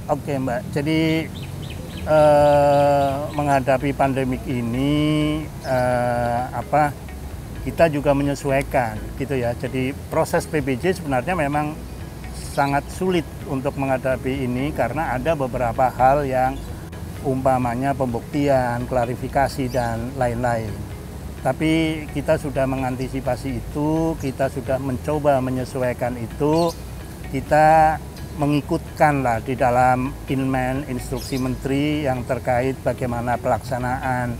Oke Mbak, jadi menghadapi pandemik ini kita juga menyesuaikan gitu ya. Jadi proses PBJ sebenarnya memang sangat sulit untuk menghadapi ini karena ada beberapa hal yang umpamanya pembuktian, klarifikasi dan lain-lain. Tapi kita sudah mengantisipasi itu, kita sudah mencoba menyesuaikan itu, kita mengikutkan lah di dalam Inmen Instruksi Menteri yang terkait bagaimana pelaksanaan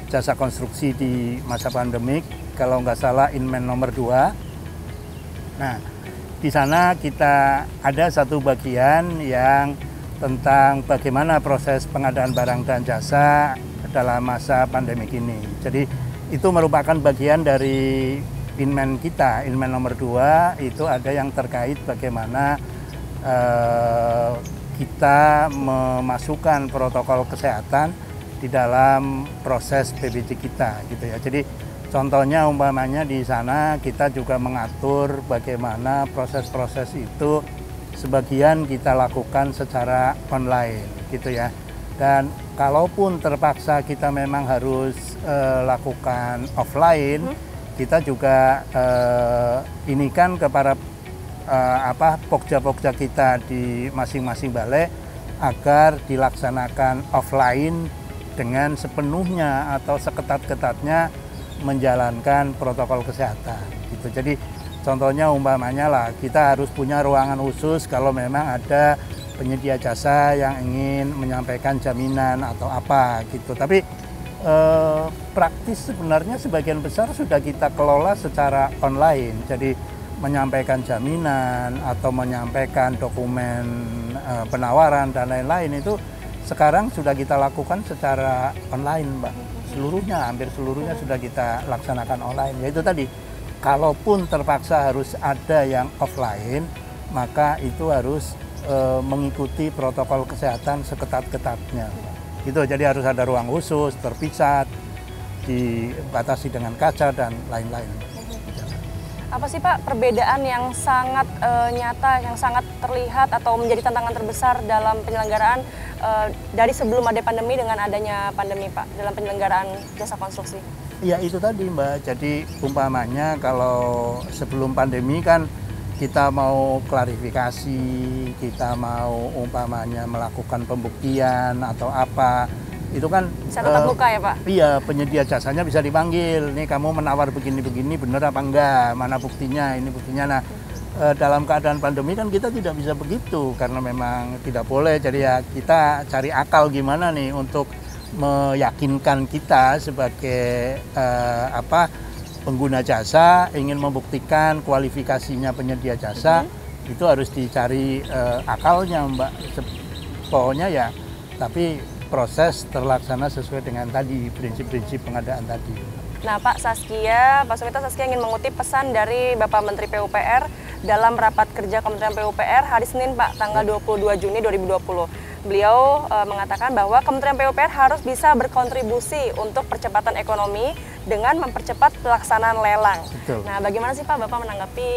jasa konstruksi di masa pandemik, kalau nggak salah Inmen nomor 2. Nah, di sana kita ada satu bagian yang tentang bagaimana proses pengadaan barang dan jasa dalam masa pandemik ini. Jadi itu merupakan bagian dari Inmen kita, Inmen nomor 2 itu ada yang terkait bagaimana kita memasukkan protokol kesehatan di dalam proses PBJ kita gitu ya. Jadi contohnya umpamanya di sana kita juga mengatur bagaimana proses-proses itu sebagian kita lakukan secara online gitu ya. Dan kalaupun terpaksa kita memang harus lakukan offline, kita juga ini kan kepada pokja-pokja kita di masing-masing balai agar dilaksanakan offline dengan sepenuhnya atau seketat-ketatnya menjalankan protokol kesehatan gitu. Jadi contohnya umpamanya lah kita harus punya ruangan khusus kalau memang ada penyedia jasa yang ingin menyampaikan jaminan atau apa gitu. Tapi praktis sebenarnya sebagian besar sudah kita kelola secara online. Jadi menyampaikan jaminan atau menyampaikan dokumen penawaran dan lain-lain itu sekarang sudah kita lakukan secara online, Mbak. Seluruhnya, hampir seluruhnya sudah kita laksanakan online. Yaitu tadi, kalaupun terpaksa harus ada yang offline, maka itu harus mengikuti protokol kesehatan seketat-ketatnya. Itu jadi harus ada ruang khusus, terpisah, dibatasi dengan kaca dan lain-lain. Apa sih Pak perbedaan yang sangat nyata, yang sangat terlihat atau menjadi tantangan terbesar dalam penyelenggaraan dari sebelum ada pandemi dengan adanya pandemi Pak dalam penyelenggaraan jasa konstruksi? Ya itu tadi Mbak, jadi umpamanya kalau sebelum pandemi kan kita mau klarifikasi, kita mau umpamanya melakukan pembuktian atau apa, itu kan bisa tetap muka ya Pak? Iya, penyedia jasanya bisa dipanggil. Nih kamu menawar begini-begini bener apa enggak? Mana buktinya? Ini buktinya. Nah, dalam keadaan pandemi kan kita tidak bisa begitu karena memang tidak boleh. Jadi ya kita cari akal gimana nih untuk meyakinkan kita sebagai pengguna jasa ingin membuktikan kualifikasinya penyedia jasa, itu harus dicari akalnya Mbak. Pokoknya ya, tapi proses terlaksana sesuai dengan tadi prinsip-prinsip pengadaan tadi. Nah Pak Suminto Saskia ingin mengutip pesan dari Bapak Menteri PUPR dalam rapat kerja Kementerian PUPR hari Senin Pak tanggal 22 Juni 2020. Beliau mengatakan bahwa Kementerian PUPR harus bisa berkontribusi untuk percepatan ekonomi dengan mempercepat pelaksanaan lelang. Betul. Nah bagaimana sih Pak Bapak menanggapi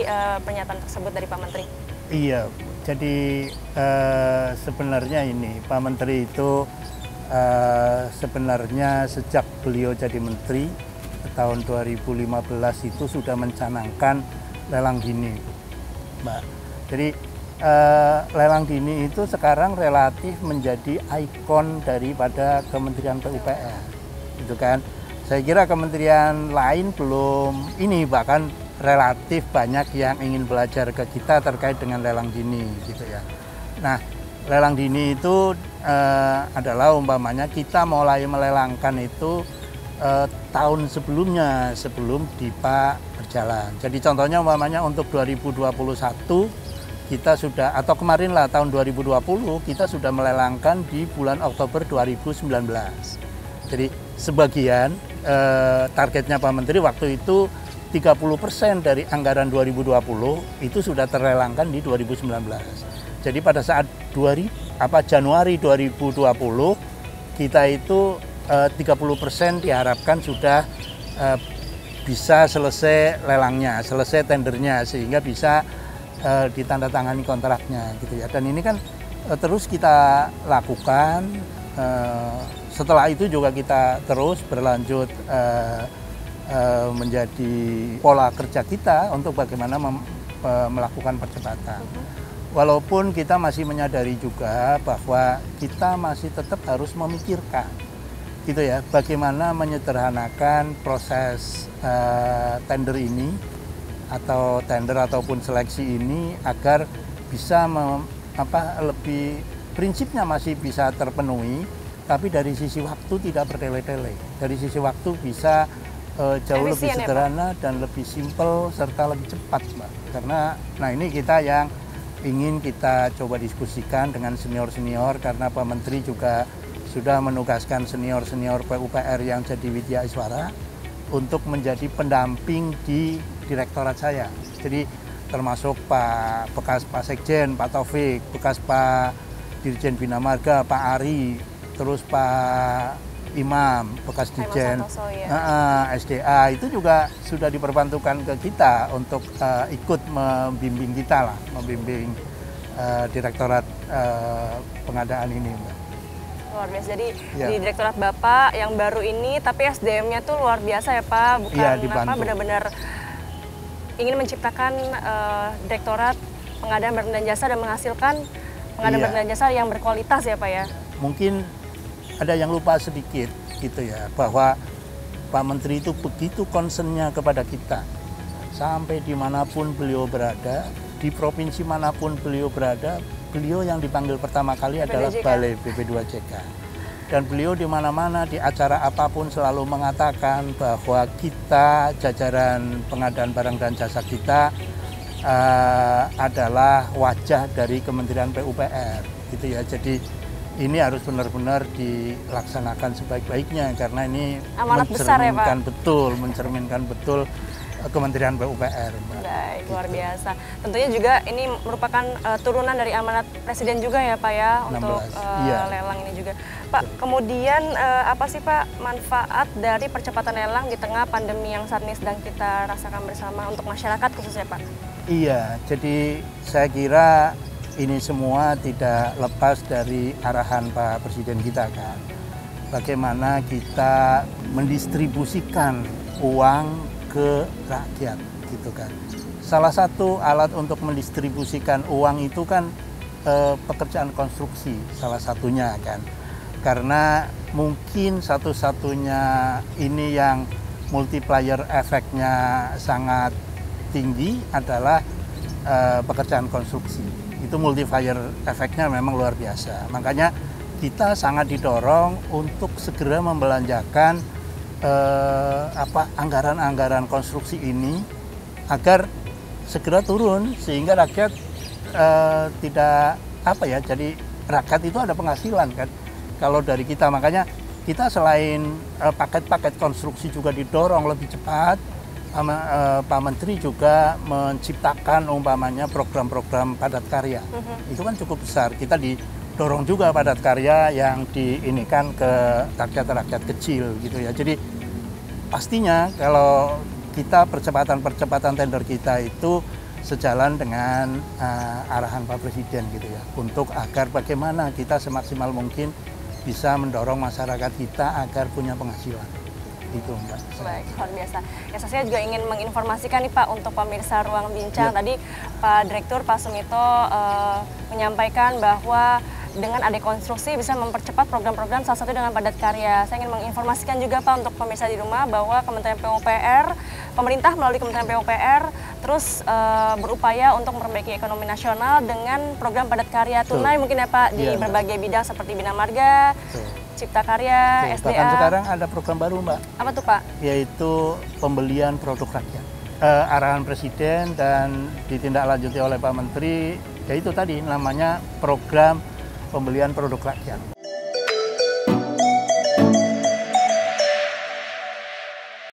pernyataan tersebut dari Pak Menteri? Iya, jadi sebenarnya ini Pak Menteri itu sebenarnya sejak beliau jadi menteri tahun 2015 itu sudah mencanangkan lelang dini, Mbak. Jadi lelang dini itu sekarang relatif menjadi ikon daripada Kementerian PUPR, gitu kan. Saya kira kementerian lain belum ini, bahkan relatif banyak yang ingin belajar ke kita terkait dengan lelang dini, gitu ya. Nah, lelang dini itu adalah umpamanya kita mulai melelangkan itu tahun sebelumnya, sebelum DIPA berjalan. Jadi contohnya umpamanya untuk 2021 kita sudah, atau kemarin lah tahun 2020 kita sudah melelangkan di bulan Oktober 2019. Jadi sebagian targetnya Pak Menteri waktu itu 30% dari anggaran 2020 itu sudah terlelangkan di 2019. Jadi pada saat Januari 2020 kita itu 30% diharapkan sudah bisa selesai lelangnya, selesai tendernya sehingga bisa ditandatangani kontraknya gitu ya. Dan ini kan terus kita lakukan. Setelah itu juga kita terus berlanjut menjadi pola kerja kita untuk bagaimana melakukan percepatan. Walaupun kita masih menyadari juga bahwa kita masih tetap harus memikirkan, gitu ya, bagaimana menyederhanakan proses tender ini atau tender ataupun seleksi ini agar bisa lebih prinsipnya masih bisa terpenuhi, tapi dari sisi waktu tidak bertele-tele. Dari sisi waktu bisa jauh lebih sederhana dan lebih simpel serta lebih cepat, Mbak. Karena ini kita yang ingin kita coba diskusikan dengan senior-senior, karena Pak Menteri juga sudah menugaskan senior-senior PUPR yang jadi Widya Iswara untuk menjadi pendamping di direktorat saya. Jadi termasuk bekas Pak Sekjen, Pak Taufik, bekas Pak Dirjen Bina Marga, Pak Ari, terus Pak Imam, bekas Dirjen SDA, itu juga sudah diperbantukan ke kita untuk ikut membimbing kita lah, membimbing direktorat pengadaan ini, Mbak. Luar biasa. Jadi di direktorat Bapak yang baru ini, tapi SDM-nya tuh luar biasa ya Pak, bukan benar-benar ingin menciptakan direktorat pengadaan barang dan jasa dan menghasilkan pengadaan barang dan jasa yang berkualitas ya Pak ya. Mungkin ada yang lupa sedikit gitu ya, bahwa Pak Menteri itu begitu concernnya kepada kita. Sampai dimanapun beliau berada, di provinsi manapun beliau berada, beliau yang dipanggil pertama kali adalah Balai BP2JK. Dan beliau di mana-mana, di acara apapun selalu mengatakan bahwa kita, jajaran pengadaan barang dan jasa kita, adalah wajah dari Kementerian PUPR gitu ya. Jadi ini harus benar-benar dilaksanakan sebaik-baiknya, karena ini amanat besar ya Pak. Mencerminkan betul Kementerian PUPR. Baik, luar biasa. Tentunya juga ini merupakan turunan dari amanat Presiden juga ya Pak ya, untuk lelang ini juga. Pak, kemudian apa sih Pak manfaat dari percepatan lelang di tengah pandemi yang saat ini sedang kita rasakan bersama untuk masyarakat khususnya Pak? Iya, jadi saya kira ini semua tidak lepas dari arahan Pak Presiden kita kan. Bagaimana kita mendistribusikan uang ke rakyat gitu kan. Salah satu alat untuk mendistribusikan uang itu kan pekerjaan konstruksi salah satunya kan. Karena mungkin satu-satunya ini yang multiplier efeknya sangat tinggi adalah pekerjaan konstruksi. Itu multiplier efeknya memang luar biasa. Makanya kita sangat didorong untuk segera membelanjakan anggaran-anggaran konstruksi ini agar segera turun, sehingga rakyat tidak jadi rakyat itu ada penghasilan kan kalau dari kita. Makanya kita selain paket-paket konstruksi juga didorong lebih cepat. Pak Menteri juga menciptakan umpamanya program-program padat karya. Itu kan cukup besar. Kita didorong juga padat karya yang diinikan ke rakyat-rakyat kecil gitu ya. Jadi pastinya kalau kita percepatan tender kita itu sejalan dengan arahan Pak Presiden gitu ya. Untuk agar bagaimana kita semaksimal mungkin bisa mendorong masyarakat kita agar punya penghasilan. Itu Mbak. Baik, luar biasa. Ya, saya juga ingin menginformasikan nih Pak untuk pemirsa Ruang Bincang. Tadi Pak Direktur Pak Sumito menyampaikan bahwa dengan ada konstruksi bisa mempercepat program-program salah satu dengan padat karya. Saya ingin menginformasikan juga Pak untuk pemirsa di rumah bahwa Kementerian PUPR, pemerintah melalui Kementerian PUPR terus berupaya untuk memperbaiki ekonomi nasional dengan program padat karya tunai mungkin ya Pak di berbagai bidang seperti Bina Marga, Cipta Karya, SDA. Bahkan sekarang ada program baru Mbak. Apa tuh Pak? Yaitu pembelian produk rakyat. Arahan Presiden dan ditindaklanjuti oleh Pak Menteri, yaitu tadi namanya program pembelian produk rakyat.